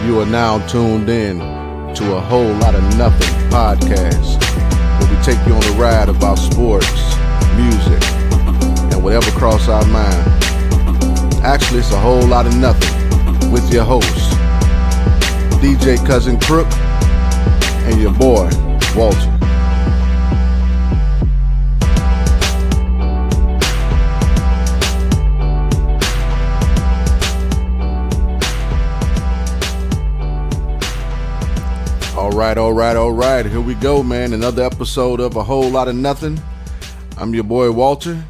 You are now tuned in to a whole lot of nothing podcast, where we take you on a ride about sports, music, and whatever cross our mind. Actually, it's a whole lot of nothing with your hosts, DJ Cousin Crook and your boy, Walter. All right. Here we go, man. Another episode of A Whole Lot of Nothing. I'm your boy, Walter.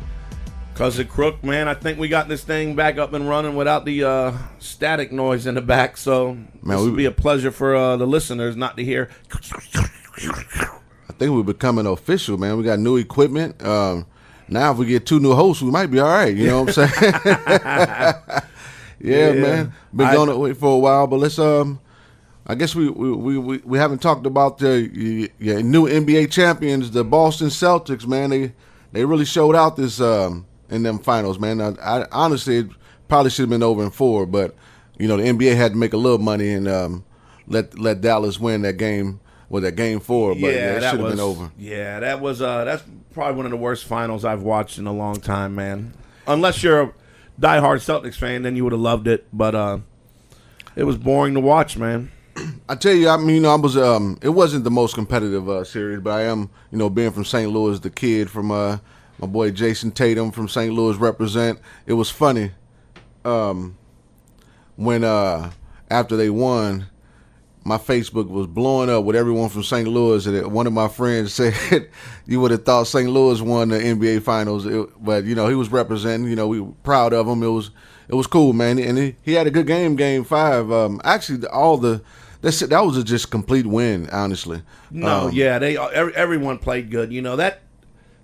Cousin Crook, man, I think we got this thing back up and running without the static noise in the back, so this would be a pleasure for the listeners not to hear. I think we're becoming official, man. We got new equipment. Now if we get two new hosts, we might be all right, you know what I'm saying? yeah, man. Been going away for a while, but let's I guess we haven't talked about the new NBA champions, the Boston Celtics, man. They really showed out this in them finals, man. I honestly, it probably should have been over in 4, but you know the NBA had to make a little money and let Dallas win that game. Well, that game 4, but it should have been over. Yeah, that's probably one of the worst finals I've watched in a long time, man. Unless you're a diehard Celtics fan, then you would have loved it. But it was boring to watch, man. I tell you, I mean, I was. It wasn't the most competitive series, but I am, being from St. Louis, the kid from my boy Jason Tatum from St. Louis represent. It was funny when after they won, my Facebook was blowing up with everyone from St. Louis, and one of my friends said, "You would have thought St. Louis won the NBA Finals," but he was representing. We were proud of him. It was cool, man, and he had a good game. Game 5. Actually, that was just a complete win, honestly. No, everyone played good.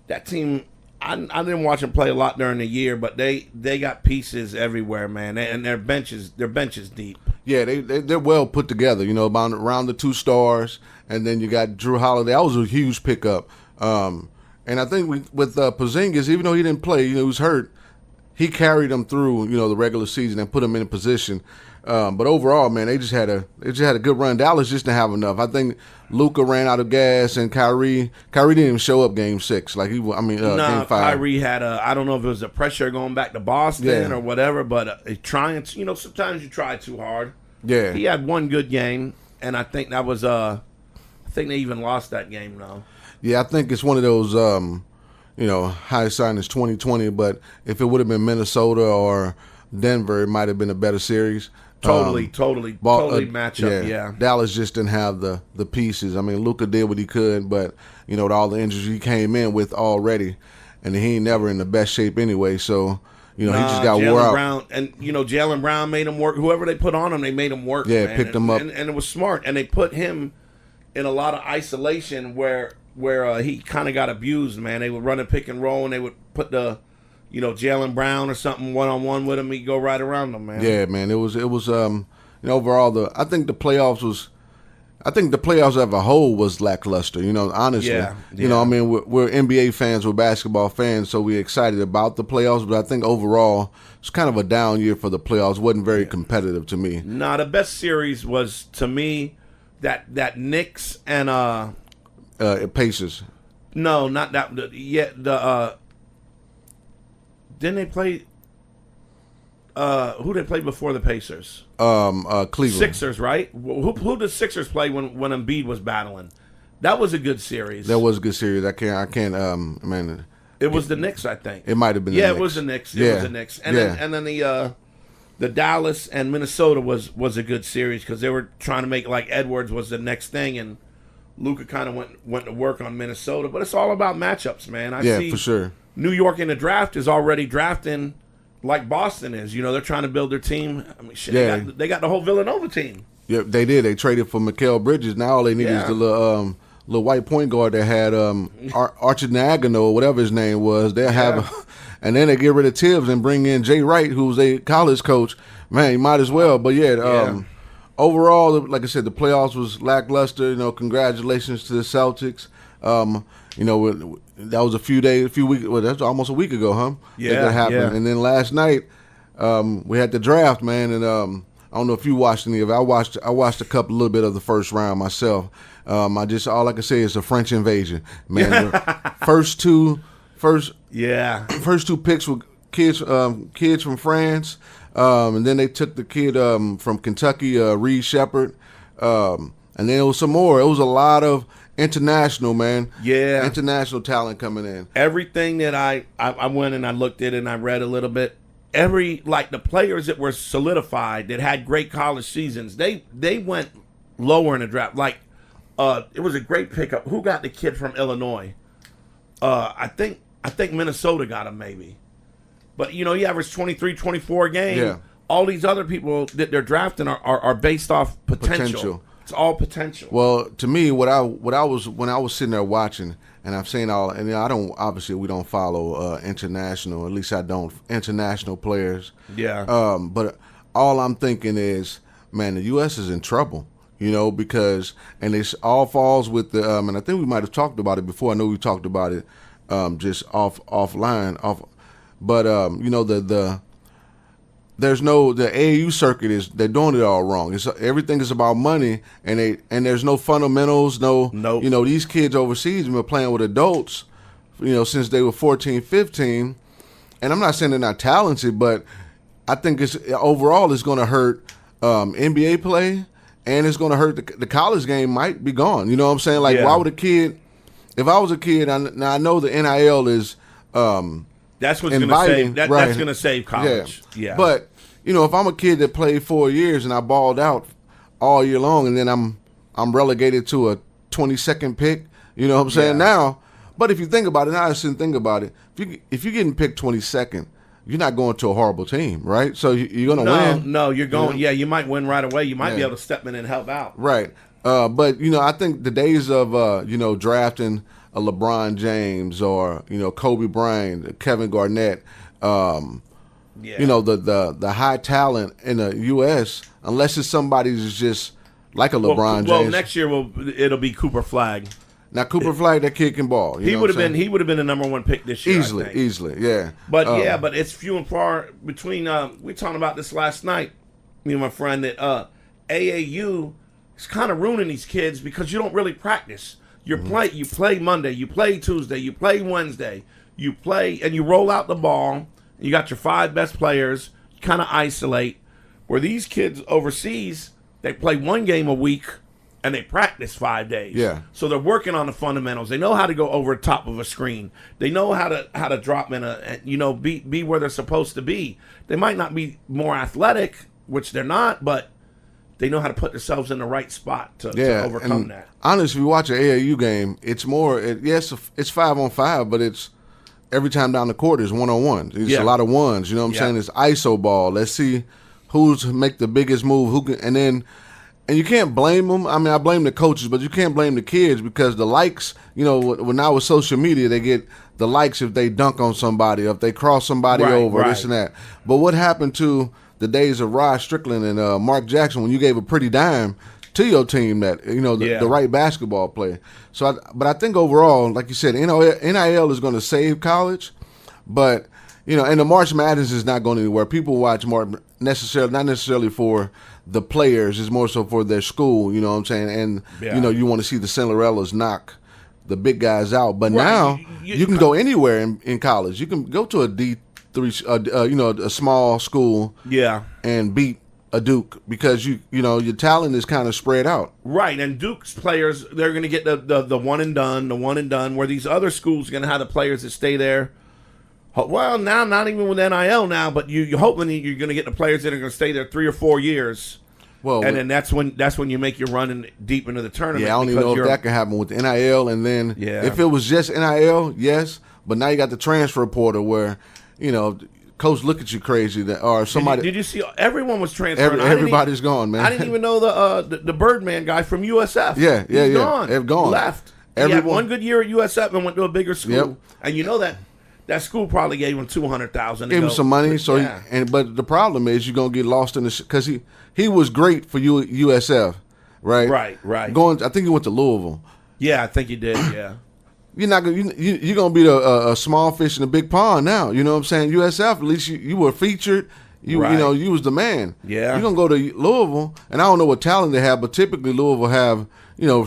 That team. I didn't watch them play a lot during the year, but they got pieces everywhere, man, and their bench is deep. Yeah, they're well put together. Around the 2 stars, and then you got Drew Holiday. That was a huge pickup. And I think with Porzingis, even though he didn't play, he was hurt. He carried them through, the regular season and put them in a position. But overall, man, they just had a good run. Dallas just didn't have enough. I think Luka ran out of gas, and Kyrie didn't even show up Game 6. Game 5. Kyrie had I don't know if it was the pressure going back to Boston or whatever, but trying. Sometimes you try too hard. Yeah, he had one good game, and I think that was I think they even lost that game now. Yeah, I think it's one of those. Hindsight is 2020, but if it would have been Minnesota or Denver, it might have been a better series. Totally matchup. Yeah, Dallas just didn't have the pieces. I mean, Luka did what he could, but with all the injuries he came in with already, and he ain't never in the best shape anyway. So he just got wore out. Jaylen Brown made him work. Whoever they put on him, they made him work. Yeah, man. Picked him up, and it was smart. And they put him in a lot of isolation where he kind of got abused, man. They would run a pick and roll, and they would put the, Jaylen Brown or something one-on-one with him. He'd go right around them, man. Yeah, man. It was overall I think the playoffs as a whole was lackluster, honestly. Yeah. We're NBA fans, we're basketball fans, so we're excited about the playoffs, but I think overall it's kind of a down year for the playoffs. It wasn't very competitive to me. Nah, the best series was, to me, that Knicks and Pacers. No, not that. Didn't they play? Who they played before the Pacers? Cleveland Sixers, right? Who did Sixers play when Embiid was battling? That was a good series. That was a good series. I can't. Man, it was the Knicks, I think. It might have been. It was the Knicks. It was the Knicks, and then the Dallas and Minnesota was a good series because they were trying to make like Edwards was the next thing, and Luka kind of went to work on Minnesota. But it's all about matchups, man. I see for sure. New York in the draft is already drafting like Boston is. They're trying to build their team. I mean, shit, they got the whole Villanova team. Yeah, they did. They traded for Mikal Bridges. Now all they need is the little white point guard that had Archie Nagano or whatever his name was. They'll have, and then they get rid of Tibbs and bring in Jay Wright, who's a college coach. Man, you might as well. But overall, like I said, the playoffs was lackluster. Congratulations to the Celtics. That was a weeks. Well, that's almost a week ago, huh? Yeah, that happened. Yeah. And then last night, we had the draft, man, and I don't know if you watched any of it. I watched a little bit of the first round myself. All I can say is a French invasion, man. The first two picks were kids from France, and then they took the kid from Kentucky, Reed Shepard, and then there was some more. It was a lot of international, man. Yeah, international talent coming in. Everything that I went and I looked at and I read a little bit. The players that were solidified that had great college seasons, they went lower in the draft. Like, it was a great pickup. Who got the kid from Illinois? I think Minnesota got him maybe. But, he averaged 23, 24 a game. Yeah. All these other people that they're drafting are based off potential. It's all potential. Well, to me, when I was sitting there watching, and I've seen all, and we don't follow international. At least I don't, international players. Yeah. But all I'm thinking is, man, the U.S. is in trouble. Because it all falls with the and I think we might have talked about it before. I know we talked about it just offline. But the AAU circuit they're doing it all wrong. Everything is about money, and there's no fundamentals. Nope. These kids overseas have been playing with adults, since they were 14, 15. And I'm not saying they're not talented, but I think overall it's going to hurt NBA play, and it's going to hurt the college game. Might be gone. You know what I'm saying? Like, why would a kid? If I was a kid, I know the NIL is. That's what's going to save. That's going to save college. Yeah. But if I'm a kid that played 4 years and I balled out all year long, and then I'm relegated to a 22nd pick. You know what I'm saying now? But if you think about it, now I shouldn't think about it. If you're getting picked 22nd, you're not going to a horrible team, right? So you're going to win. No, you're going. Yeah, you might win right away. You might be able to step in and help out. Right. But I think the days of drafting a LeBron James or Kobe Bryant, Kevin Garnett, the high talent in the U.S. unless it's somebody who's just like a LeBron James. Well, next year it'll be Cooper Flagg. Now Cooper Flagg, that kid can ball. He would have been the number one pick this year. Easily, yeah. But but it's few and far between. We talked about this last night, me and my friend, that AAU is kind of ruining these kids because you don't really practice. You play Monday, you play Tuesday, you play Wednesday, you play and you roll out the ball. You got your 5 best players. You kind of isolate. Where these kids overseas, they play 1 game a week and they practice 5 days. Yeah. So they're working on the fundamentals. They know how to go over the top of a screen. They know how to drop in be where they're supposed to be. They might not be more athletic, which they're not, but they know how to put themselves in the right spot to overcome that. Honestly, if you watch an AAU game, it's more. It's 5-on-5, but it's every time down the court is 1-on-1. It's a lot of ones. You know what I'm saying? It's ISO ball. Let's see who's make the biggest move. Who can, and you can't blame them. I mean, I blame the coaches, but you can't blame the kids because the likes. When now with social media, they get the likes if they dunk on somebody, if they cross somebody over, this and that. But what happened to the days of Rod Strickland and Mark Jackson when you gave a pretty dime to your team that the right basketball player. So, but I think overall, like you said, NIL is going to save college, but and the March Madness is not going anywhere. People watch more not necessarily for the players, it's more so for their school. You know what I'm saying? And you want to see the Cinderellas knock the big guys out. But now you can go anywhere in college. You can go to a D3, a small school, and beat a Duke because your talent is kind of spread out. Right, and Duke's players, they're going to get the one and done, where these other schools are going to have the players that stay there. Well, now not even with NIL now, but you're hoping you're going to get the players that are going to stay there 3 or 4 years. Well, and then that's when you make your run deep into the tournament. Yeah, I don't even know if that can happen with NIL, and then if it was just NIL, yes, but now you got the transfer portal where coach look at you crazy or somebody. Did you see everyone was transferring? Everybody's gone, man. I didn't even know the Birdman guy from USF. He's gone. They've gone. Left. He had one good year at USF and went to a bigger school. And that school probably gave him $200,000. Gave him some money. But the problem is you're gonna get lost in the because he was great for USF, right? Right. I think he went to Louisville. Yeah, I think he did. Yeah. You're not gonna you're gonna be a small fish in a big pond now. You know what I'm saying? USF, at least you were featured. You Right. you was the man. Yeah. You're gonna go to Louisville, and I don't know what talent they have, but typically Louisville have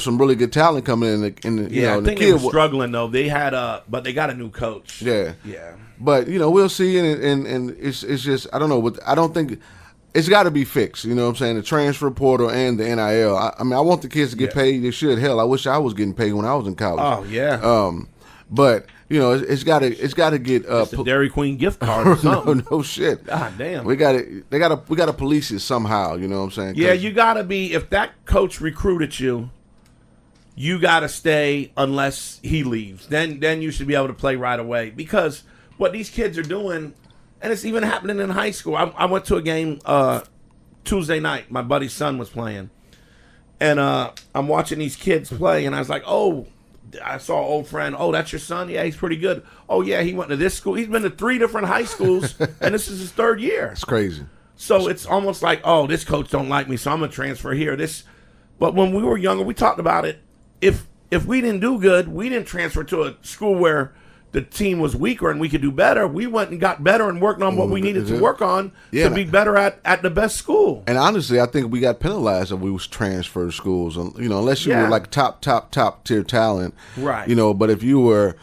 some really good talent coming in. I think they were struggling though. They had but they got a new coach. Yeah. Yeah. But we'll see, and it's just I don't know. I don't think it's got to be fixed. You know what I'm saying? The transfer portal and the NIL. I mean, I want the kids to get paid. They should. Hell, I wish I was getting paid when I was in college. Oh yeah. But it's got to get It's a Dairy Queen gift card or something. no shit. God damn. We got to police it somehow. You know what I'm saying? Yeah, you got to be. If that coach recruited you, you got to stay unless he leaves. Then you should be able to play right away, because what these kids are doing, and it's even happening in high school. I went to a game Tuesday night. My buddy's son was playing, and I'm watching these kids play, and I was like, oh. I saw an old friend. Oh, that's your son? Yeah, he's pretty good. Oh, yeah, he went to this school. He's been to 3 different high schools, and this is his 3rd year. It's crazy. So it's almost like, oh, this coach don't like me, so I'm going to transfer here. But when we were younger, we talked about it. If we didn't do good, we didn't transfer to a school where the team was weaker and we could do better. We went and got better and worked on what we needed to work on to be better at the best school. And honestly, I think we got penalized if we was transferred schools. Unless you were like top tier talent, right? But if you were,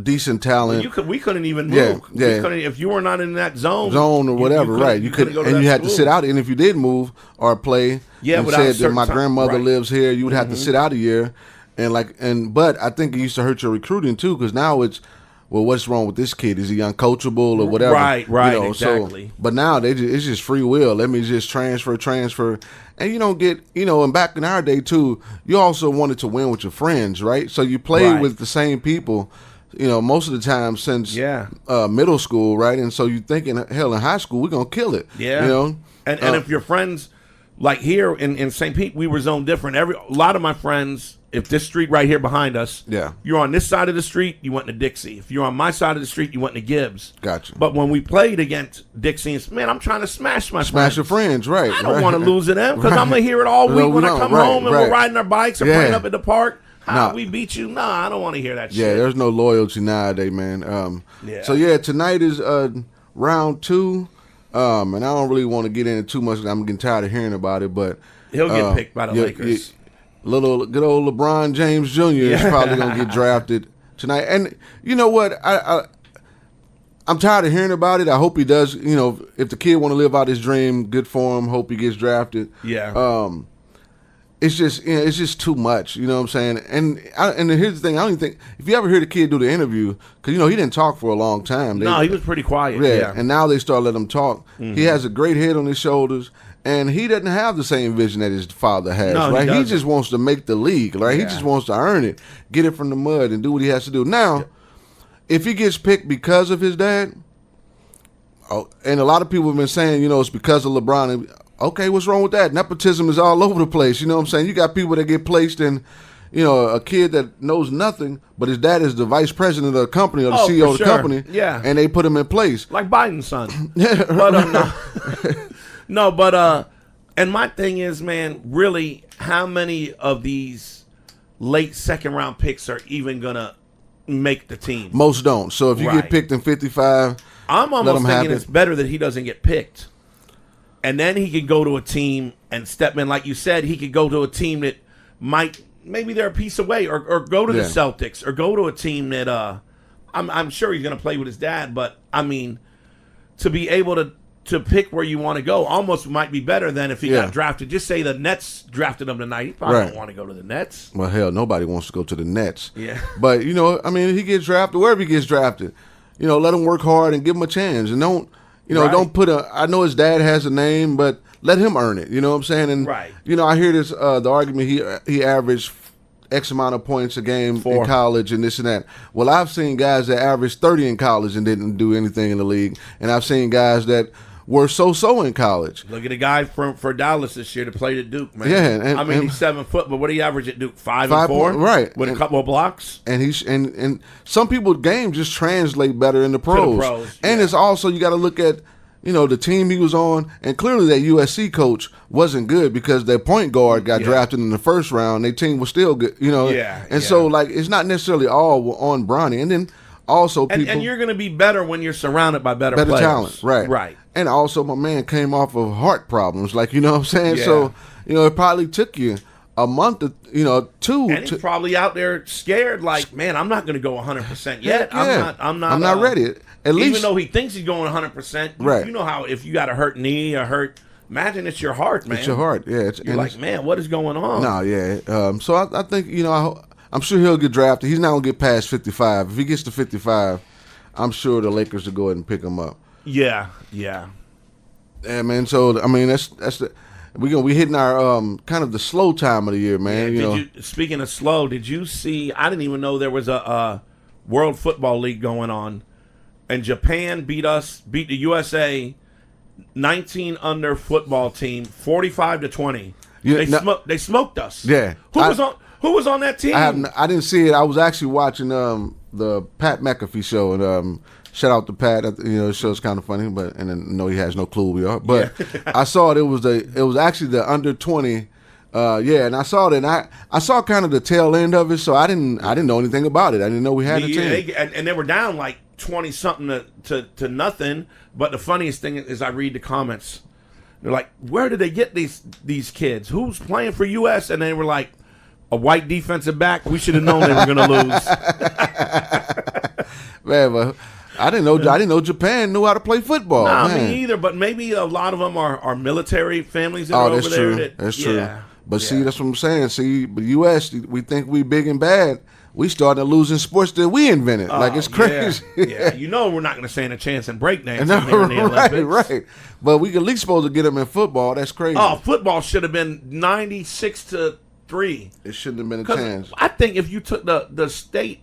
decent talent, we couldn't even move. Yeah. If you were not in that zone or whatever, right? You couldn't, and you had to sit out. And if you did move or play, and said that my grandmother lives here, you would have to sit out a year. But I think it used to hurt your recruiting too, because now it's, well, what's wrong with this kid? Is he uncoachable or whatever? Right, exactly. So, but now it's just free will. Let me just transfer, and you don't get, and back in our day too, you also wanted to win with your friends, right? So you played with the same people, most of the time since middle school, right? And so you thinking, hell, in high school we're gonna kill it, And if your friends, like here in St. Pete, we were zoned different. A lot of my friends. If this street right here behind us, you're on this side of the street, you went to Dixie. If you're on my side of the street, you went to Gibbs. Gotcha. But when we played against Dixie, man, I'm trying to smash your friends, right? I don't want to lose to them, because I'm gonna hear it all week when I come home and we're riding our bikes or playing up at the park. We beat you? Nah, I don't want to hear that shit. Yeah, there's no loyalty nowadays, man. So tonight is round 2, and I don't really want to get into too much. I'm getting tired of hearing about it, but he'll get picked by the Lakers. Good old LeBron James Jr. is probably gonna get drafted tonight, and you know what? I'm tired of hearing about it. I hope he does. If the kid want to live out his dream, good for him. Hope he gets drafted. Yeah. It's just too much. You know what I'm saying? And here's the thing. I don't even think, if you ever hear the kid do the interview, because he didn't talk for a long time. No, he was pretty quiet. Yeah. And now they start letting him talk. Mm-hmm. He has a great head on his shoulders. And he doesn't have the same vision that his father has, right? He just wants to make the league, right? He just wants to earn it, get it from the mud, and do what he has to do. Now, if he gets picked because of his dad, and a lot of people have been saying, it's because of LeBron. Okay, what's wrong with that? Nepotism is all over the place. You know what I'm saying? You got people that get placed in, a kid that knows nothing, but his dad is the vice president of the company or the CEO of the company. Yeah. And they put him in place. Like Biden's son. But, no, but and my thing is, man, really, how many of these late second round picks are even gonna make the team? Most don't. So if you get picked in 55, I'm almost thinking it's better that he doesn't get picked, and then he could go to a team and step in, like you said. He could go to a team that maybe they're a piece away, or go to the Celtics, or go to a team that I'm sure he's gonna play with his dad, but I mean, to be able to pick where you want to go almost might be better than if he got drafted. Just say the Nets drafted him tonight. He probably don't want to go to the Nets. Well, hell, nobody wants to go to the Nets. Yeah. But, if he gets drafted, wherever he gets drafted, let him work hard and give him a chance. And don't put I know his dad has a name, but let him earn it. You know what I'm saying? And, I hear this, the argument he averaged X amount of points a game in college and this and that. Well, I've seen guys that averaged 30 in college and didn't do anything in the league. And I've seen guys that were so in college. Look at the guy for Dallas this year that played at Duke, man. Yeah, he's 7 foot, but what do you average at Duke? 5 and 4, right? With a couple of blocks. And and some people's games just translate better in the pros. And it's also, you got to look at the team he was on, and clearly that USC coach wasn't good because their point guard got drafted in the first round. Their team was still good, So it's not necessarily all on Bronny. And then Also, people and you're going to be better when you're surrounded by better players. talent, right? Right. And also, my man came off of heart problems, like, you know what I'm saying. Yeah. So, you know, it probably took you a month, two. And he's probably out there scared, like, man, I'm not going to go 100% yet. Yeah. I'm not ready. At least, even though he thinks he's going 100%, right? You know how if you got a hurt knee or hurt, imagine it's your heart, man. It's your heart, yeah. You're like, man, what is going on? No, yeah. So I think, I'm sure he'll get drafted. He's not gonna get past 55. If he gets to 55, I'm sure the Lakers will go ahead and pick him up. Yeah. Yeah, man. So I mean, that's the we hitting our kind of the slow time of the year, man. Yeah, speaking of slow, did you see? I didn't even know there was a World Football League going on, and Japan beat the USA 19 under football team 45-20. Yeah, they smoked us. Yeah. Who was on that team? I didn't see it. I was actually watching the Pat McAfee show, and shout out to Pat. The show's kind of funny, but he has no clue who we are. But yeah. I saw it. It was actually the under 20. And I saw that. And I saw kind of the tail end of it, so I didn't know anything about it. I didn't know we had a team. And they were down like 20 something to nothing. But the funniest thing is I read the comments. They're like, where did they get these kids? Who's playing for US? And they were like, a white defensive back. We should have known they were going to lose. Man, but I didn't know Japan knew how to play football. Nah, man. Me either. But maybe a lot of them are military families that are over there. That's true. But see, that's what I'm saying. See, the U.S. we think we big and bad. We started losing sports that we invented. Like it's crazy. Yeah. We're not going to stand a chance in breakdancing here in the Olympics. Right. But we at least supposed to get them in football. That's crazy. Oh, football should have been 96-3. It shouldn't have been a chance. I think if you took the state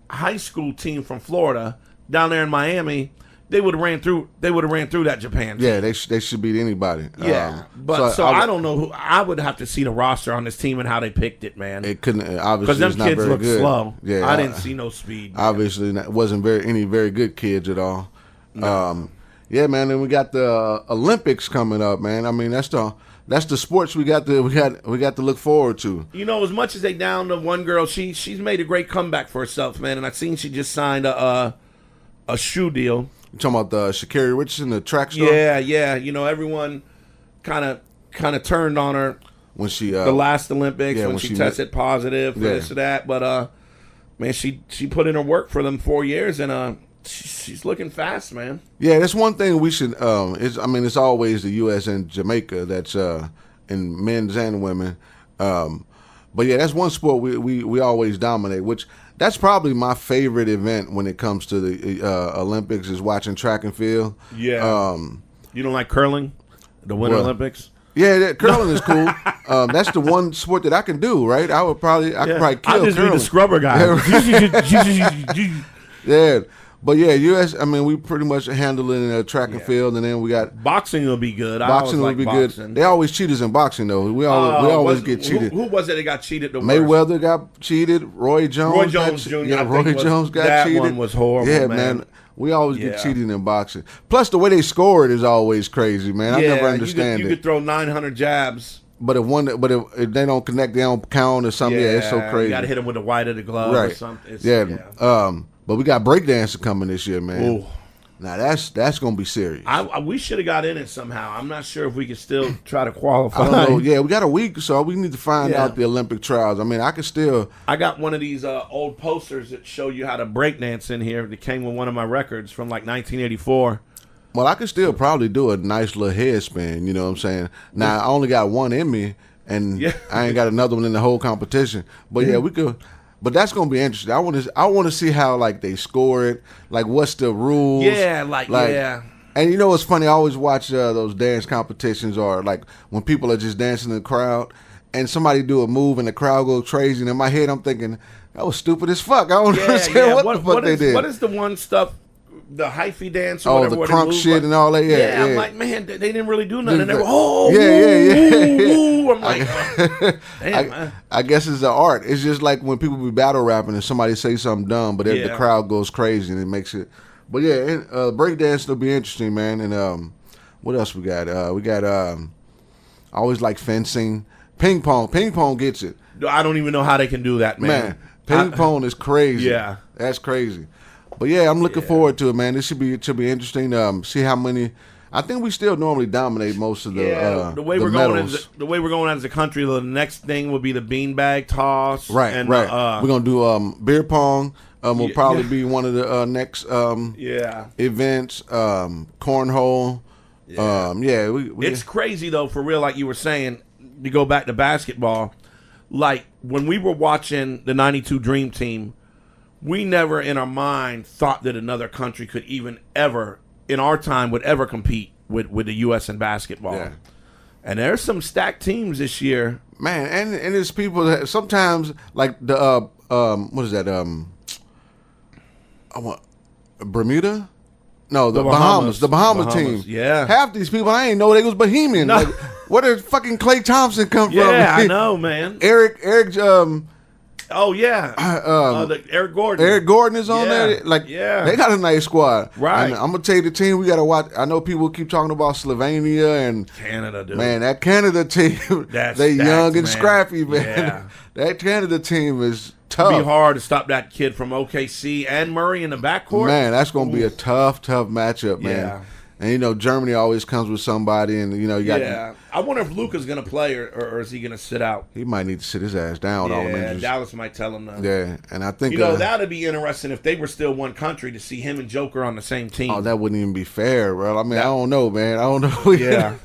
high school team from Florida down there in Miami, they would have ran through that Japan team. Yeah, they should beat anybody. Yeah, but I don't know who. I would have to see the roster on this team and how they picked it, man. It couldn't obviously because them kids look slow. Yeah, I didn't see no speed. Man. Obviously, it wasn't any very good kids at all. No. Yeah, man. And we got the Olympics coming up, man. I mean, that's the sports we got to look forward to. As much as they down to one girl, she's made a great comeback for herself, man. And I seen she just signed a shoe deal. You talking about the Sha'Carri Richardson, the track star? Yeah. Everyone kind of turned on her when she the last Olympics when she tested positive for this or that. But man, she put in her work for them 4 years, and she's looking fast, man. Yeah, that's one thing we should. It's always the U.S. and Jamaica that's in men's and women. But yeah, that's one sport we always dominate. Which that's probably my favorite event when it comes to the Olympics is watching track and field. Yeah. You don't like curling, the Winter Olympics? Yeah, curling is cool. That's the one sport that I can do. Right? I could probably kill curling. I just be the scrubber guy. Yeah. But yeah, U.S. we pretty much handle it in track and field, and then we got boxing will be good. Boxing will be good. They always cheat us in boxing though. We always get cheated. Who was it that got cheated the worst? Mayweather got cheated. Roy Jones Jr. Yeah, Roy Jones got cheated. That one was horrible. Yeah, man. We always get cheated in boxing. Plus, the way they score it is always crazy, man. I never understand it. You could throw 900 jabs. But if they don't connect, they don't count or something. Yeah, it's so crazy. You got to hit them with the white of the glove or something. But we got breakdancing coming this year, man. Ooh. Now that's gonna be serious. We should have got in it somehow. I'm not sure if we could still try to qualify. I don't know. Yeah, we got a week, so we need to find out the Olympic trials. I could still. I got one of these old posters that show you how to breakdance in here. That came with one of my records from like 1984. Well, I could still probably do a nice little head spin. You know what I'm saying? Now I only got one in me, and I ain't got another one in the whole competition. But we could. But that's gonna be interesting. I want to see how they score it. Like what's the rules? Yeah, And what's funny? I always watch those dance competitions, or like when people are just dancing in the crowd, and somebody do a move and the crowd goes crazy. And in my head, I'm thinking that was stupid as fuck. I don't understand what the fuck they did. What is the one stuff? The hyphy dance or whatever. The crunk shit and all that. Yeah, I'm like, man, they didn't really do nothing. They were, I'm like, damn, man. I guess it's an art. It's just like when people be battle rapping and somebody say something dumb, but the crowd goes crazy and it makes it. But yeah, breakdance will be interesting, man. And what else we got? I always like fencing, ping pong. Ping pong gets it. I don't even know how they can do that, man. Ping pong is crazy. Yeah. That's crazy. But yeah, I'm looking forward to it, man. This should be interesting. See how many. I think we still normally dominate most of the the way the we're medals. going as a country. The next thing will be the beanbag toss. Right, and, right. We're gonna do beer pong. Will probably be one of the next events. Cornhole. It's crazy though, for real. Like you were saying, to go back to basketball. Like when we were watching the '92 Dream Team, we never in our mind thought that another country could even ever, in our time, would ever compete with the U.S. in basketball. Yeah. And there's some stacked teams this year. Man, and there's people that sometimes, like the, what is that, Bermuda? No, the Bahamas. The Bahamas team. Yeah. Half these people, I ain't know they was Bahamian. No. Like, where did fucking Klay Thompson come from? Yeah, I know, man. Eric, oh yeah, Eric Gordon. Eric Gordon is on there. Like, they got a nice squad. Right. And I'm gonna tell you the team we gotta watch. I know people keep talking about Slovenia and Canada, dude. Man, that Canada team, they young and scrappy, man. Yeah. That Canada team is tough. It'll be hard to stop that kid from OKC and Murray in the backcourt. Man, that's gonna be a tough matchup, man. Yeah. And Germany always comes with somebody, and you got. Yeah, I wonder if Luka's gonna play or is he gonna sit out? He might need to sit his ass down. Yeah, Dallas might tell him that. Yeah, and I think that'd be interesting if they were still one country to see him and Joker on the same team. Oh, that wouldn't even be fair, bro. I mean, I don't know, man. I don't know. Yeah,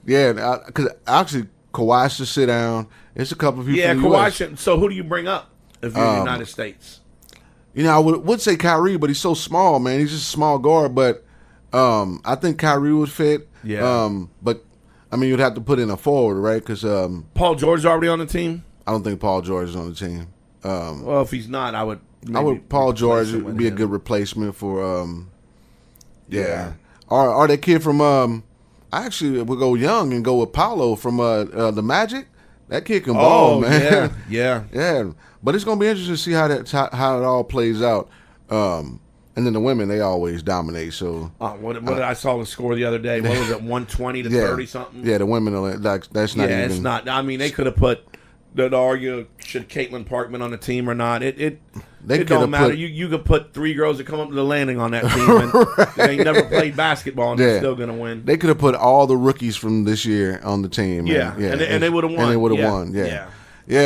yeah, because actually Kawhi should sit down. It's a couple of people. Yeah, from the Kawhi US. should. So who do you bring up if you're in the United States? I would say Kyrie, but he's so small, man. He's just a small guard, but. I think Kyrie would fit. Yeah. But I mean, you'd have to put in a forward, right? Because Paul George is already on the team. I don't think Paul George is on the team. Well, if he's not, I would. Paul George would be a good replacement for. Yeah. Or that kid from. I actually would go young and go with Paolo from the Magic. That kid can ball, man. Yeah. But it's gonna be interesting to see how it all plays out. And then the women, they always dominate. So I saw the score the other day. What was it, 120 to 30 something? Yeah, the women are that's not. Yeah, it's not. I mean, they could have put the argue should Caitlin Parkman on the team or not. It don't matter. You could put three girls that come up to the landing on that team, and right. They ain't never played basketball, and they're still gonna win. They could have put all the rookies from this year on the team. Yeah, and they would have won. And they would have won. Yeah,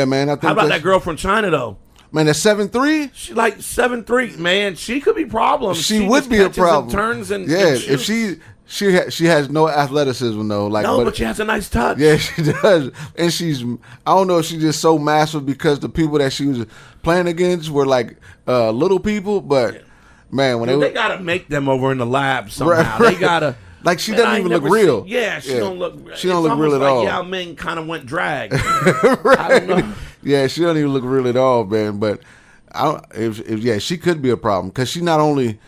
man. I think. How about that girl from China though? Man, that's 7'3". She like 7'3". Man, she could be a problem. She would be a problem. And turns and if she has no athleticism though. Like, but she has a nice touch. Yeah, she does. And I don't know if she's just so massive because the people that she was playing against were like little people. But man, when they gotta make them over in the lab somehow. Right. They gotta. Like she doesn't even look real. She don't look. She don't look real at all. Yao Ming kind of went drag. Right. I don't know. Yeah, she don't even look real at all, man. But she could be a problem because she's not only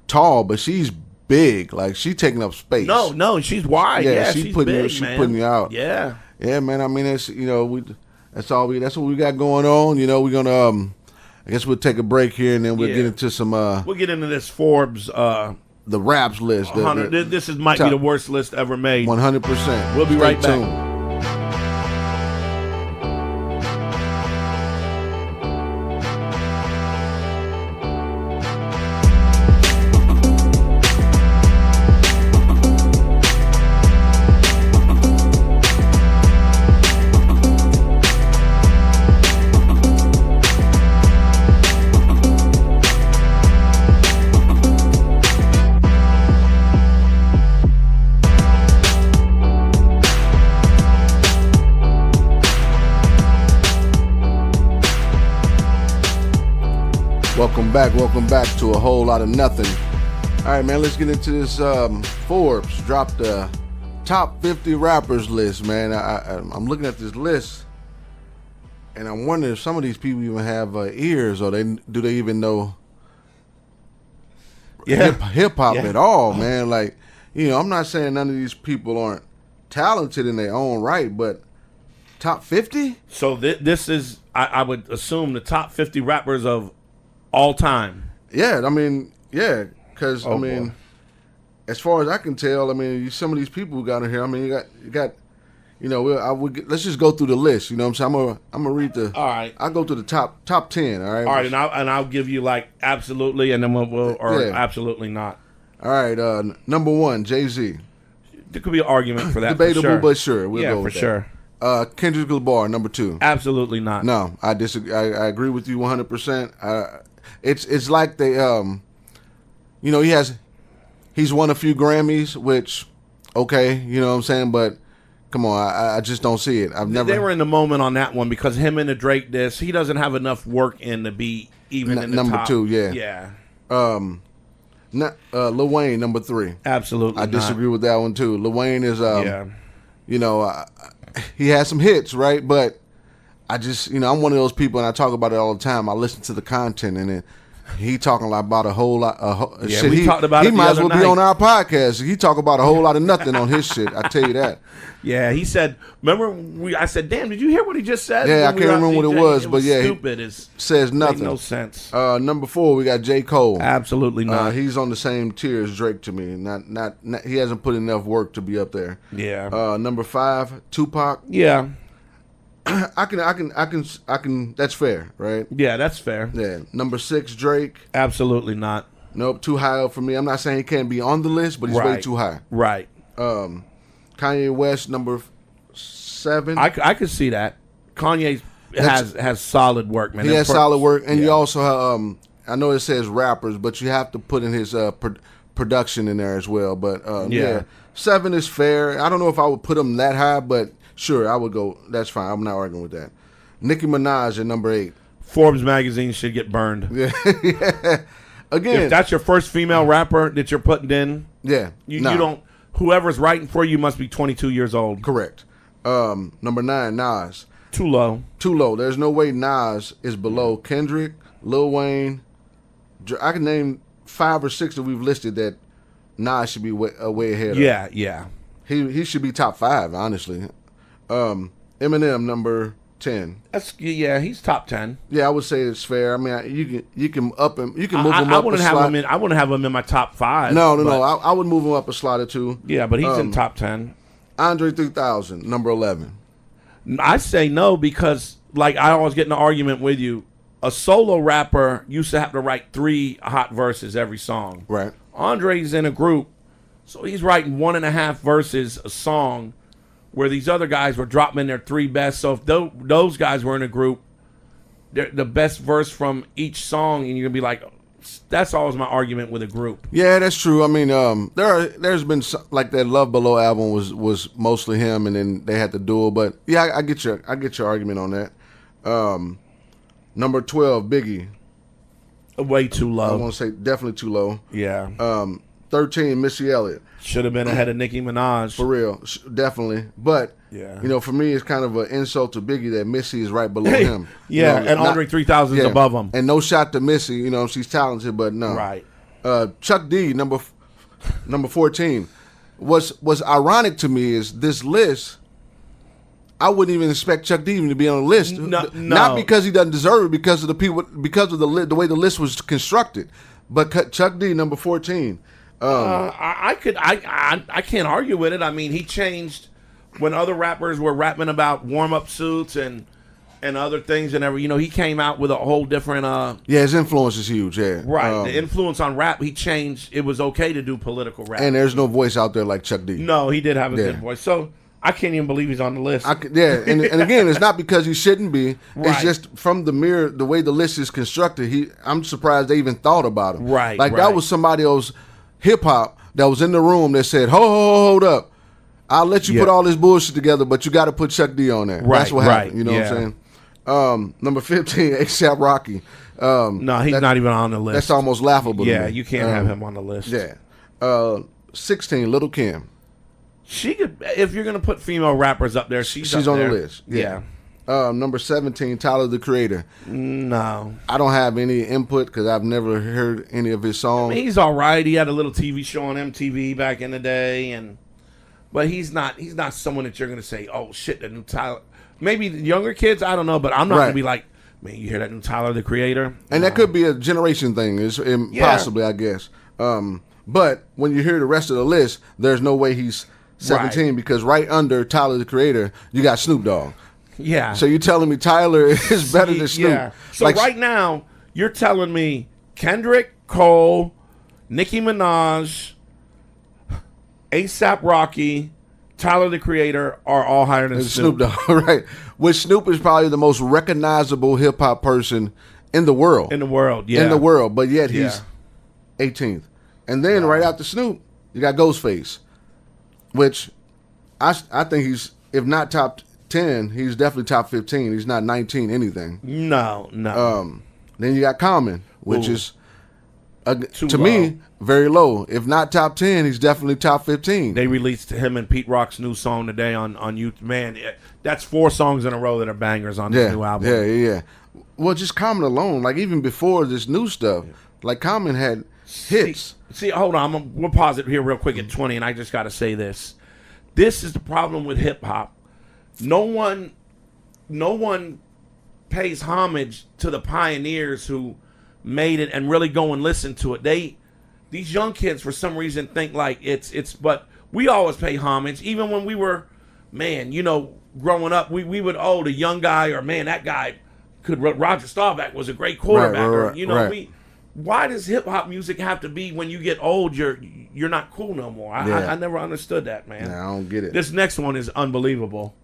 tall, but she's big. Like she's taking up space. No, she's wide. Yeah, she's putting you out. Yeah, man. I mean, it's that's what we got going on. We're gonna I guess we'll take a break here and then we'll get into some. We'll get into this Forbes. The raps list. This might be the worst list ever made. 100%. We'll be right back. Welcome back to a whole lot of nothing. All right, man, let's get into this. Forbes dropped the top 50 rappers list, man. I'm looking at this list, and I'm wondering if some of these people even have ears, or do they even know hip hop at all, man? Like, I'm not saying none of these people aren't talented in their own right, but top 50? So this is, I would assume, the top 50 rappers of all time. Yeah, I mean, because boy. As far as I can tell, I mean, some of these people who got in here, I mean, you got let's just go through the list. You know what I'm saying? I'm gonna read the. All right. I'll go to the top 10. All right. All right, and I'll give you like absolutely, and then we'll absolutely not. All right. Number 1, Jay-Z. There could be an argument for that. Debatable, for sure. but sure. We'll go with for sure. Kendrick Lamar, number 2. Absolutely not. No, I disagree. I agree with you 100%. It's like they, he's won a few Grammys, which, okay, you know what I'm saying, but come on, I just don't see it. They were in the moment on that one because him and the Drake diss, he doesn't have enough work in to be even in the number top. 2. Yeah. Yeah. Lil Wayne, number 3. Absolutely, I disagree with that one too. Lil Wayne is, yeah. He has some hits, right? But I just, I'm one of those people, and I talk about it all the time. I listen to the content, and then he talking about a whole lot of shit. We talked about it the might as other well be night. on our podcast. He talk about a whole lot of nothing on his shit. I tell you that. Yeah, he said. Remember, I said, "Damn, did you hear what he just said?" Yeah, I can't remember what it was, but yeah, stupid. It says nothing. Made no sense. Number 4, we got J. Cole. Absolutely not. He's on the same tier as Drake to me. Not. He hasn't put enough work to be up there. Yeah. Number 5, Tupac. Yeah. I can. That's fair, right? Yeah, that's fair. Yeah. Number 6, Drake. Absolutely not. Nope, too high up for me. I'm not saying he can't be on the list, but he's way too high. Right. Kanye West, number 7. I could see that. Kanye has solid work, man. He has solid work, and you also have, I know it says rappers, but you have to put in his production in there as well. But yeah, 7 is fair. I don't know if I would put him that high, but sure, I would go. That's fine. I'm not arguing with that. Nicki Minaj at number 8. Forbes magazine should get burned. Yeah. Again, if that's your first female rapper that you're putting in, you don't. Whoever's writing for you must be 22 years old. Correct. Number 9, Nas. Too low. Too low. There's no way Nas is below Kendrick, Lil Wayne. I can name 5 or 6 that we've listed that Nas should be way ahead of. Yeah. He should be top 5, honestly. Eminem, number 10. He's top 10. Yeah, I would say it's fair. I mean, you can up him. You can move him up. I wouldn't have him in my top 5. No. I would move him up a slot or 2. Yeah, but he's in top 10. Andre 3000, number 11. I say no because, like, I always get in an argument with you. A solo rapper used to have to write 3 hot verses every song. Right. Andre's in a group, so he's writing 1.5 verses a song, where these other guys were dropping their 3 best. So if those guys were in a group, the best verse from each song, and you're gonna be like, that's always my argument with a group. Yeah, that's true. I mean, there's been like that Love Below album was mostly him, and then they had the duel. But yeah, I get your argument on that. Number 12, Biggie. Way too low. I want to say definitely too low. Yeah. 13, Missy Elliott. Should have been ahead of Nicki Minaj. For real, definitely. But, for me, it's kind of an insult to Biggie that Missy is right below him. Yeah, and Andre 3000 is above him. And no shot to Missy. She's talented, but no. Right. Chuck D, number 14. What's ironic to me is this list, I wouldn't even expect Chuck D even to be on the list. No. Not because he doesn't deserve it, because of the people, because of the way the list was constructed. But Chuck D, number 14. I can't argue with it. I mean, he changed when other rappers were rapping about warm-up suits and other things and he came out with a whole different his influence is huge. Right. The influence on rap, he changed. It was okay to do political rap. And there's no voice out there like Chuck D. No, he did have a good voice. So I can't even believe he's on the list. And again, it's not because he shouldn't be. Right. It's just from the way the list is constructed. I'm surprised they even thought about him. Right. That was somebody else. Hip hop that was in the room that said, hold up. I'll let you put all this bullshit together, but you got to put Chuck D on there. Right, that's what happened. You know what I'm saying? Number 15, A$AP Rocky. No, he's not even on the list. That's almost laughable. Yeah, to me. You can't have him on the list. Yeah. 16, Lil' Kim. She could, if you're gonna put female rappers up there, she's on there. the list. Yeah. Number 17, Tyler the Creator. No. I don't have any input because I've never heard any of his songs. I mean, he's all right. He had a little TV show on MTV back in the day, but he's not someone that you're going to say, oh, shit, the new Tyler. Maybe the younger kids, I don't know, but I'm not going to be like, man, you hear that new Tyler the Creator? And that could be a generation thing, possibly, I guess. But when you hear the rest of the list, there's no way he's 17 because right under Tyler the Creator, you got Snoop Dogg. Yeah. So you're telling me Tyler is better than Snoop? Yeah. So right now, you're telling me Kendrick, Cole, Nicki Minaj, A$AP Rocky, Tyler the Creator are all higher than Snoop Dogg, right? Which Snoop is probably the most recognizable hip hop person in the world. In the world, yeah. In the world, but yet he's 18th. And then right after Snoop, you got Ghostface, which I think he's, if not top 10, he's definitely top 15. He's not 19 anything. No. Then you got Common, which is to low. me very low. If not top 10, he's definitely top 15. They released him and Pete Rock's new song today on YouTube. Man, that's 4 songs in a row that are bangers on this new album. Yeah. Well, just Common alone, like even before this new stuff, like Common had hits. See, hold on. We'll pause it here real quick at 20, and I just got to say this. This is the problem with hip hop. No one pays homage to the pioneers who made it and really go and listen to it. These young kids for some reason think like it's but we always pay homage. Even when we were, growing up, we would, the young guy, or man, that guy Roger Staubach was a great quarterback. Right. Why does hip hop music have to be when you get old you're not cool no more? I never understood that, man. Nah, I don't get it. This next one is unbelievable.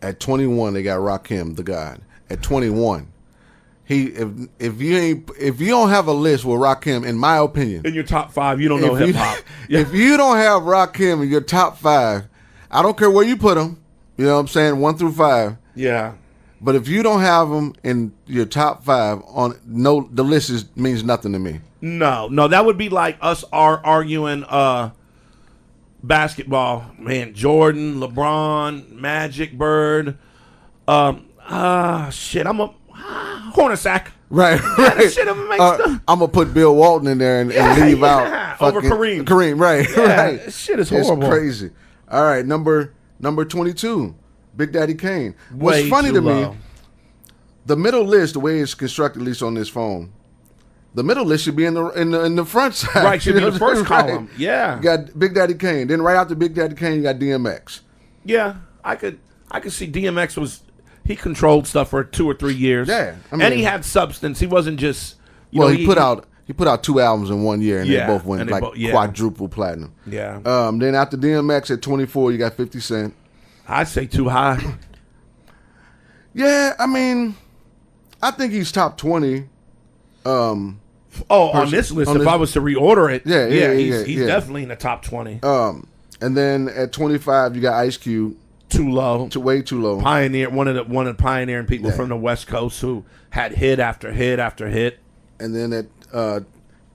At 21, they got Rakim, the God. At 21, if you don't have a list with Rakim, in my opinion, in your top 5, you don't know hip hop. If you don't have Rakim in your top 5, I don't care where you put him. You know what I'm saying? 1 through 5. Yeah. But if you don't have them in your top 5, the list means nothing to me. No, that would be like us arguing basketball. Man, Jordan, LeBron, Magic, Bird. I'm a Hornacek. Right. Shit, I'm gonna put Bill Walton in there and leave out over Kareem. Kareem, right? This shit is horrible. It's crazy. All right, number 22. Big Daddy Kane. What's funny to me, the middle list, the way it's constructed, at least on this phone, the middle list should be in the front side. Right, should be the first column. Yeah. You got Big Daddy Kane. Then right after Big Daddy Kane, you got DMX. Yeah, I could see DMX he controlled stuff for 2 or 3 years. Yeah. And he had substance. He wasn't just he put out 2 albums in 1 year and they both went quadruple platinum. Yeah. Then after DMX at 24, you got 50 Cent. I'd say too high. Yeah, I mean, I think he's top 20. On this list, if I was to reorder it, he's definitely in the top 20. And then at 25, you got Ice Cube. Too low. Way too low. Pioneer, one of the pioneering people from the West Coast who had hit after hit after hit. And then at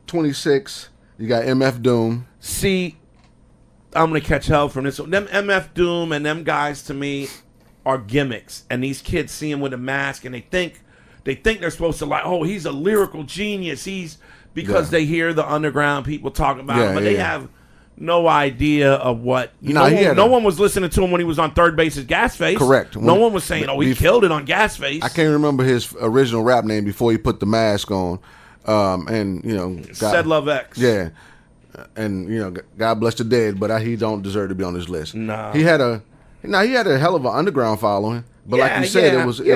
26, you got MF Doom. See, I'm gonna catch hell from this. Them MF Doom and them guys to me are gimmicks, and these kids see him with a mask and they think they're supposed to like, oh, he's a lyrical genius. Because they hear the underground people talking about him, but they have no idea of what. No one was listening to him when he was on Third Base as Gasface. Correct. No one was saying, he killed it on Gasface. I can't remember his original rap name before he put the mask on. Said Love X. Yeah. And God bless the dead, but he don't deserve to be on this list. No. He had a hell of an underground following, but like you said, it was he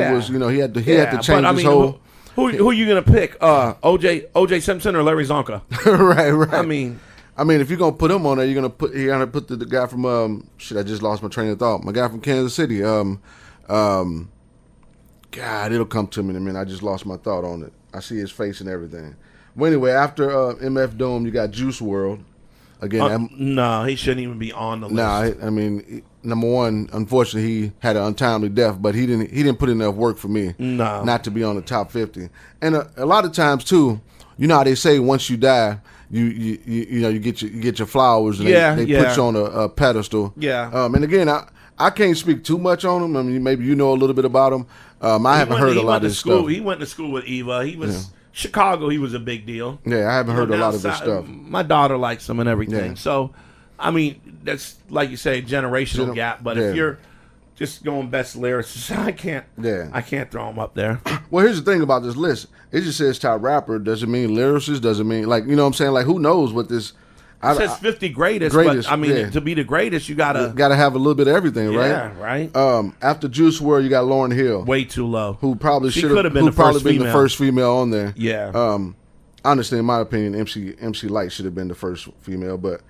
had to change his whole. Who you gonna pick? OJ Simpson or Larry Zonka? Right. I mean, if you're gonna put him on there, you're gonna put the guy from I just lost my train of thought. My guy from Kansas City. God, it'll come to me in a minute. I just lost my thought on it. I see his face and everything. Well, anyway, after MF Doom, you got Juice WRLD. Again, no, he shouldn't even be on the list. Nah, I mean, number one, unfortunately, he had an untimely death, but he didn't put in enough work for me not to be on the top 50. And a lot of times too, you know how they say once you die, you get your flowers and they put you on a pedestal. Yeah. And again, I can't speak too much on him. I mean, maybe you know a little bit about him. I haven't heard a lot of his stuff. He went to school with Eva. He was Chicago. He was a big deal. Yeah, I haven't heard a lot of his stuff. My daughter likes him and everything. Yeah. So, I mean, that's like you say, generational gap. But if you're just going best lyricist, I can't throw him up there. Well, here's the thing about this list. It just says top rapper. Does it mean lyricist? Does it mean, like, you know what I'm saying? Like, who knows what this... It says 50 greatest, but I mean, to be the greatest, you gotta have a little bit of everything, right? Yeah, right. After Juice WRLD, you got Lauryn Hill, way too low. Who probably should have been the first female on there. Yeah. Honestly, in my opinion, MC Light should have been the first female, but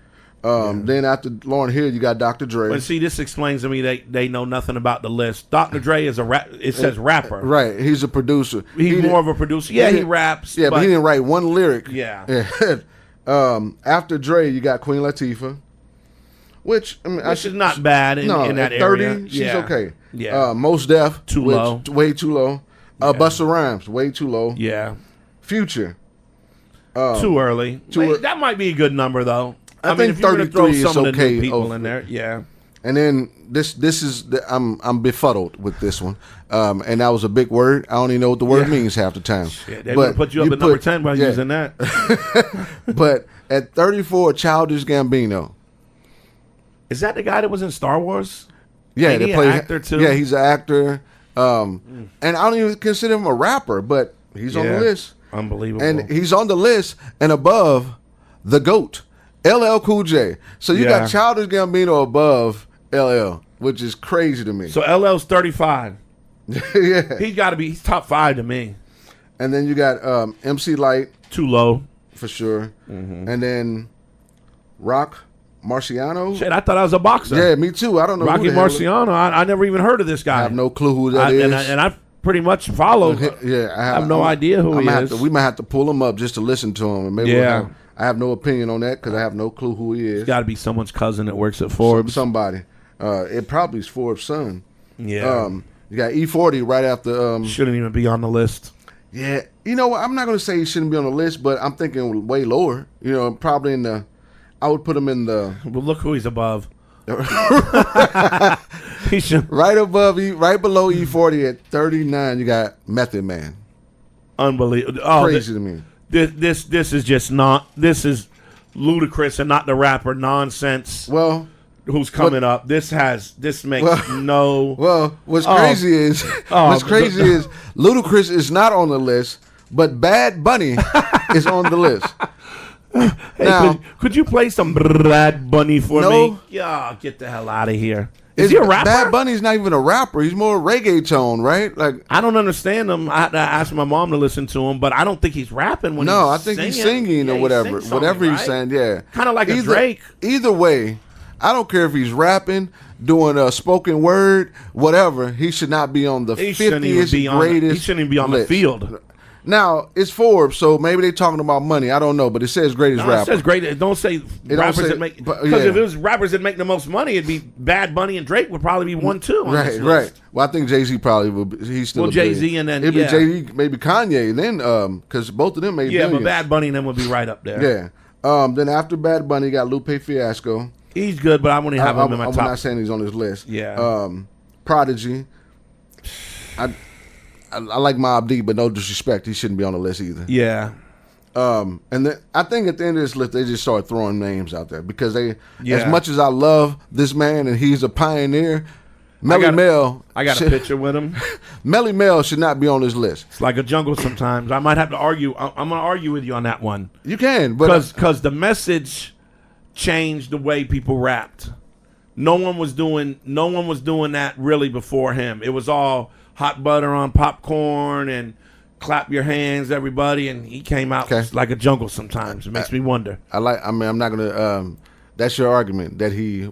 then after Lauryn Hill, you got Dr. Dre. But see, this explains to me they know nothing about the list. Dr. Dre is it says rapper. Right, he's a producer. He's more of a producer. Yeah, he raps. Yeah, but he didn't write one lyric. Yeah. After Dre, you got Queen Latifah, which is not bad in that at 30, area. She's okay. Yeah. Mos Def, low. Way too low. Busta Rhymes, way too low. Yeah. Future. Too early. That might be a good number though. I think if you're 33 throw is some okay. Of the new people in there, yeah. And then this is I'm befuddled with this one, and that was a big word. I don't even know what the word means half the time. Shit, they would put you up at number 10 by using that. But at 34, Childish Gambino. Is that the guy that was in Star Wars? Yeah, they play an actor too. Yeah, he's an actor, and I don't even consider him a rapper, but he's on the list. Unbelievable. And he's on the list and above the GOAT, LL Cool J. So you got Childish Gambino above LL, which is crazy to me. So LL's 35. Yeah. He's top 5 to me. And then you got MC Light. Too low. For sure. Mm-hmm. And then Rock Marciano. Shit, I thought I was a boxer. Yeah, me too. I don't know Rocky Marciano. I never even heard of this guy. I have no clue who that is. And I pretty much follow. Yeah, I have no idea who he is. We might have to pull him up just to listen to him. And maybe I have no opinion on that because I have no clue who he is. It's got to be someone's cousin that works at Forbes. Somebody. It probably is Forbes' son. Yeah. You got E40 right after. Shouldn't even be on the list. Yeah. You know what? I'm not going to say he shouldn't be on the list, but I'm thinking way lower. You know, probably in the. I would put him in the. Well, look who he's above. He should. Right below E40 at 39, you got Method Man. Unbelievable. Crazy to me. This is just not. This is ludicrous and not the rapper nonsense. Well, who's coming up? This makes no. Well, what's crazy is Ludacris is not on the list, but Bad Bunny is on the list. Hey, now, could you play some Bad Bunny for me? Yeah, get the hell out of here. Is he a rapper? Bad Bunny's not even a rapper. He's more reggaeton, right? Like I don't understand him. I asked my mom to listen to him, but I don't think he's rapping when I think he's singing or whatever. Whatever he's saying, yeah. Kind of like a Drake. Either way, I don't care if he's rapping, doing a spoken word, whatever. He should not be on the 50th greatest. He shouldn't even be on the field. Now, it's Forbes, so maybe they're talking about money. I don't know, but it says greatest rapper. It says greatest. Don't say rappers that make... Because if it was rappers that make the most money, it'd be Bad Bunny and Drake would probably be 1, 2 on this list. Right. Well, I think Jay-Z probably would be... He's still Jay-Z and then... It'd be Jay-Z, maybe Kanye, then... Because both of them made billions. But Bad Bunny and them would be right up there. Yeah. Then after Bad Bunny, you got Lupe Fiasco. He's good, but I wouldn't have him in my top. I'm not saying he's on this list. Yeah. Prodigy. I like Mobb Deep, but no disrespect, he shouldn't be on the list either. Yeah. And then I think at the end of this list, they just start throwing names out there because as much as I love this man and he's a pioneer, Melly Mel. I got a picture with him. Melly Mel should not be on this list. It's like a jungle sometimes. I might have to argue. I'm going to argue with you on that one. You can, but because the message changed the way people rapped. No one was doing that really before him. It was all hot butter on popcorn and clap your hands, everybody, and he came out like a jungle sometimes. It makes me wonder. I'm not gonna. That's your argument that he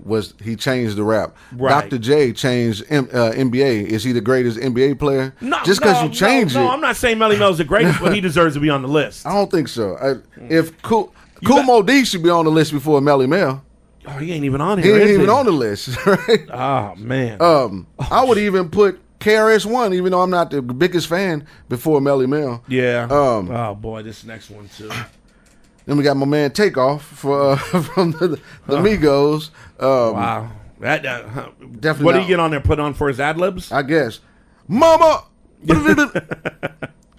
changed the rap. Right. Dr. J changed NBA. Is he the greatest NBA player? No, just because you change it. No, I'm not saying Melly Mel's the greatest, but he deserves to be on the list. I don't think so. If Kool Moe Dee should be on the list before Melly Mel. Oh, he ain't even on here. He ain't even on the list, right? Oh man. I would even put KRS-One, even though I'm not the biggest fan, before Melly Mel. Yeah. Oh boy, this next one too. Then we got my man Takeoff from the Migos. Wow. Definitely. What did he get on there? Put on for his ad libs? I guess. Mama.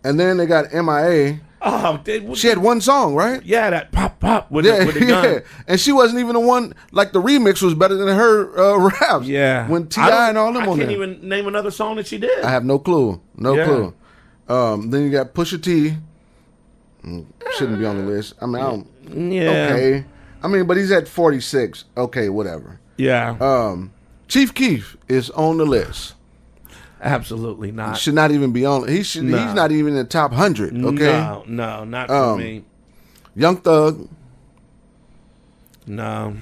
And then they got MIA. Oh, she had one song, right? Yeah, that pop with the gun. Yeah, and she wasn't even the one. Like the remix was better than her raps. Yeah, when T.I. and all them on there. I can't even name another song that she did. I have no clue. No clue. Then you got Pusha T. Shouldn't be on the list. I mean, I don't. Yeah. Okay. I mean, but he's at 46. Okay, whatever. Yeah. Chief Keef is on the list. Absolutely not. Should not even be on. He's not even in the top 100. Okay. No, not for me. Young Thug. No.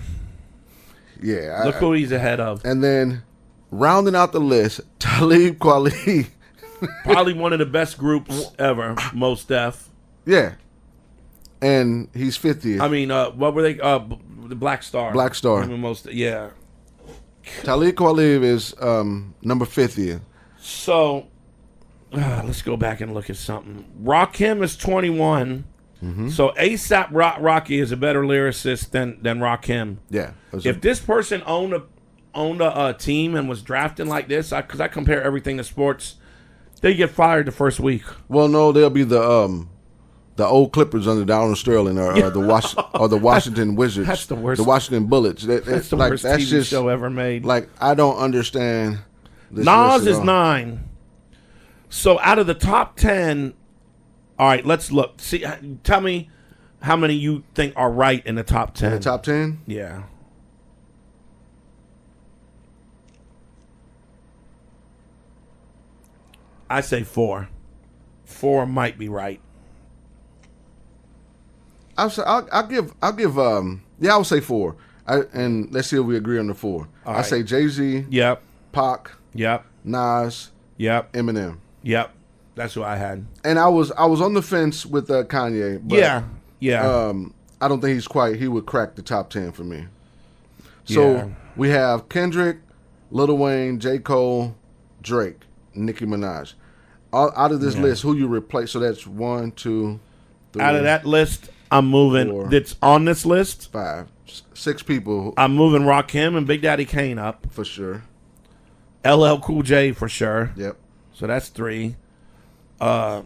Yeah. Look who he's ahead of. And then rounding out the list, Talib Kweli. Probably one of the best groups ever. Most Def. Yeah. And he's 50th. I mean, what were they? The Black Star. Black Star. Yeah. Talib Kweli is number 50th. So, let's go back and look at something. Rakim is 21. Mm-hmm. So ASAP Rocky is a better lyricist than Rakim. Yeah. If this person owned a team and was drafting like this, because I compare everything to sports, they get fired the first week. Well, no, they'll be the old Clippers under Donald Sterling or the Washington Wizards. That's the worst. The Washington Bullets. That's the worst TV show ever made. Like, I don't understand this. Nas is 9. So out of the top 10, all right, let's look. See, tell me how many you think are right in the top 10. In the top 10? Yeah. I say 4. 4 might be right. I'll give I would say 4. And let's see if we agree on the 4. All I right. say Jay-Z, Yep. Pac, Yep. Nas, Yep. Eminem. Yep. That's what I had. And I was on the fence with Kanye, but Yeah. I don't think he would crack the top 10 for me. So we have Kendrick, Lil Wayne, J. Cole, Drake, Nicki Minaj. Out of this list, who you replace? So that's 1, 2, 3. Out of that list, I'm moving. 4, That's on this list. 5, 6 people I'm moving Rakim and Big Daddy Kane up. for sure. LL Cool J for sure. Yep. So that's 3. Bad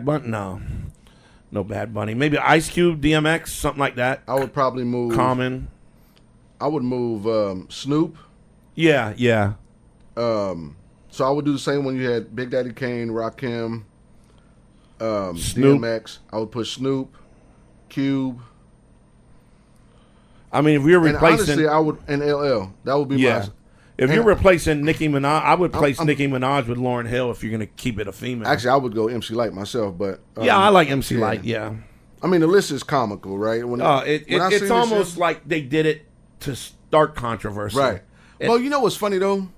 Bunny? No Bad Bunny. Maybe Ice Cube, DMX, something like that. I would probably move. Common. I would move Snoop. Yeah. So I would do the same when you had Big Daddy Kane, Rakim, Snoop. DMX. I would put Snoop, Cube. I mean, if we were And replacing, honestly, I would, and LL. That would be my. If you're replacing Nicki Minaj, I would place Nicki Minaj with Lauryn Hill if you're going to keep it a female. Actually, I would go MC Light myself, but I like MC Light. Yeah. I mean, the list is comical, right? It's almost like they did it to start controversy. Right. Well, you know what's funny though?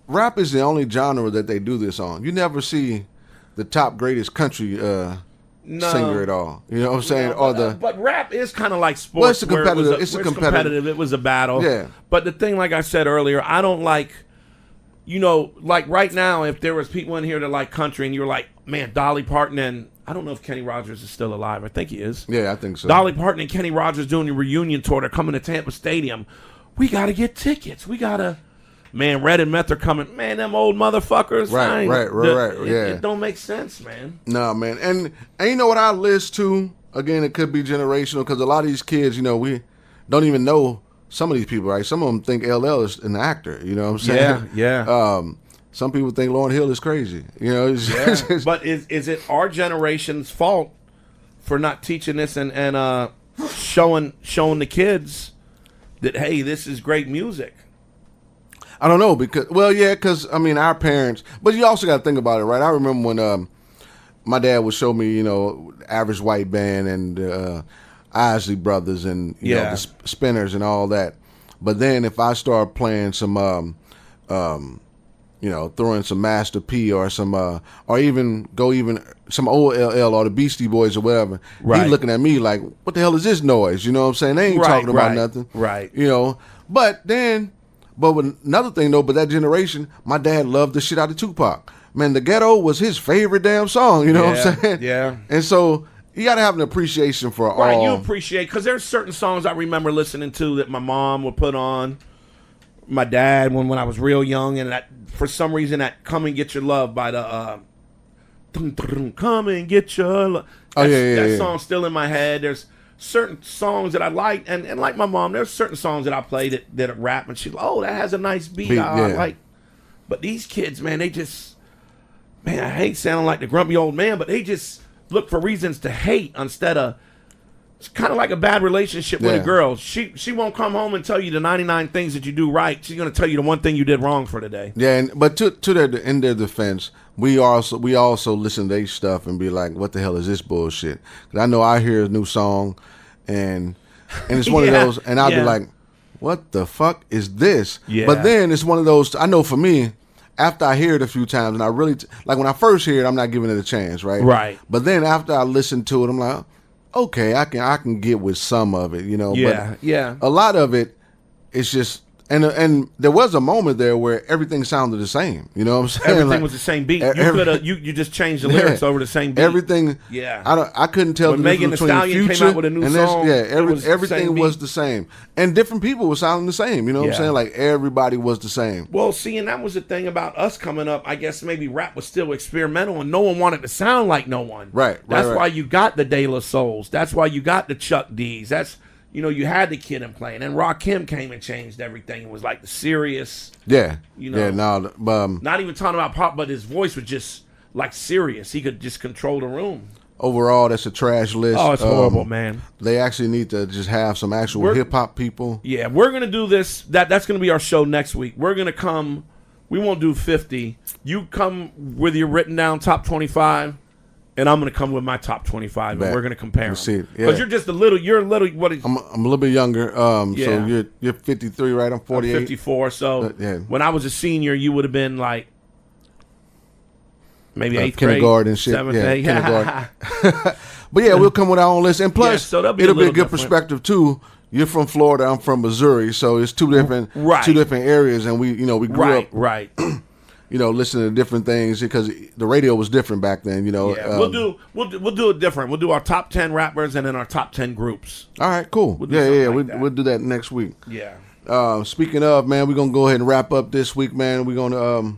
Rap is the only genre that they do this on. You never see the top greatest country singer at all. You know what I'm saying? But rap is kind of like sports. Well, it's a competitive. It's competitive. It was a battle. Yeah. But the thing, like I said earlier, I don't like. Like right now, if there was people in here that like country, and you were like, man, Dolly Parton and I don't know if Kenny Rogers is still alive. I think he is. Yeah, I think so. Dolly Parton and Kenny Rogers doing a reunion tour. They're coming to Tampa Stadium. We got to get tickets. We got to. Man, Red and Meth are coming. Man, them old motherfuckers. Right. Yeah. It don't make sense, man. No, man. And you know what I list too? Again, it could be generational because a lot of these kids, we don't even know some of these people, right? Some of them think LL is an actor. You know what I'm saying? Yeah. Some people think Lauryn Hill is crazy. But is it our generation's fault for not teaching this and showing the kids that, hey, this is great music? I don't know because I mean our parents, but you also got to think about it, right? I remember when my dad would show me, Average White Band and Isley Brothers and the Spinners and all that. But then if I start playing some, throwing some Master P or some, or even some old LL or the Beastie Boys or whatever, he looking at me like, what the hell is this noise? You know what I'm saying? They ain't talking about nothing, right? But with another thing though, but that generation, my dad loved the shit out of Tupac. Man, The Ghetto was his favorite damn song. You know what I'm saying? Yeah. And so you got to have an appreciation for all. Right, you appreciate, because there's certain songs I remember listening to that my mom would put on, my dad when I was real young, and that for some reason that "Come and Get Your Love" by the "Come and Get Your Love." That song's still in my head. There's certain songs that I like, and like my mom, there's certain songs that I play that rap, and she's like, oh, that has a nice beat. I like. But these kids, man, I hate sounding like the grumpy old man, but they just look for reasons to hate instead of. It's kind of like a bad relationship with a girl. She won't come home and tell you the 99 things that you do right. She's going to tell you the one thing you did wrong for the day. Yeah, but in their defense, we also listen to their stuff and be like, what the hell is this bullshit? Because I know I hear a new song and it's one of those, and I'll be like, what the fuck is this? Yeah. But then it's one of those, I know for me, after I hear it a few times, and I really, like when I first hear it, I'm not giving it a chance, right? Right. But then after I listen to it, I'm like, okay, I can get with some of it, you know. Yeah, but a lot of it, it's just, and there was a moment there where everything sounded the same. You know what I'm saying? Everything like, was the same beat. You could have you just changed the lyrics over the same beat. Everything. Yeah. I couldn't tell when the Megan difference Thee between Stallion Future came out with a new and song. everything was the same, and different people were sounding the same. You know what I'm saying? Like everybody was the same. Well, see, and that was the thing about us coming up. I guess maybe rap was still experimental, and no one wanted to sound like no one. Right. That's why you got the De La Souls. That's why you got the Chuck D's. That's you had the Kid and playing, and Rakim came and changed everything. It was like the serious. Yeah. Not even talking about pop, but his voice was just like serious. He could just control the room. Overall, that's a trash list. Oh, it's horrible, man. They actually need to just have some actual hip hop people. Yeah, we're gonna do this. That's gonna be our show next week. We're gonna come. We won't do 50. You come with your written down top 25. And I'm going to come with my top 25, and we're going to compare them. Because you're just a little. What? I'm a little bit younger. So you're 53, right? I'm 48. I'm 54. So when I was a senior, you would have been like maybe 8th kindergarten grade, shit. 7th grade. Kindergarten. But we'll come with our own list, and plus so it'll be a good different perspective too. You're from Florida. I'm from Missouri, so it's two different areas, and we grew up right. Listening to different things because the radio was different back then. We'll do it different. We'll do our top 10 rappers and then our top 10 groups. All right, cool. We'll do that next week. Yeah. Speaking of, man, we're gonna go ahead and wrap up this week, man. We're gonna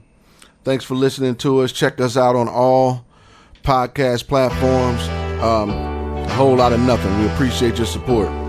thanks for listening to us. Check us out on all podcast platforms. A whole lot of nothing. We appreciate your support.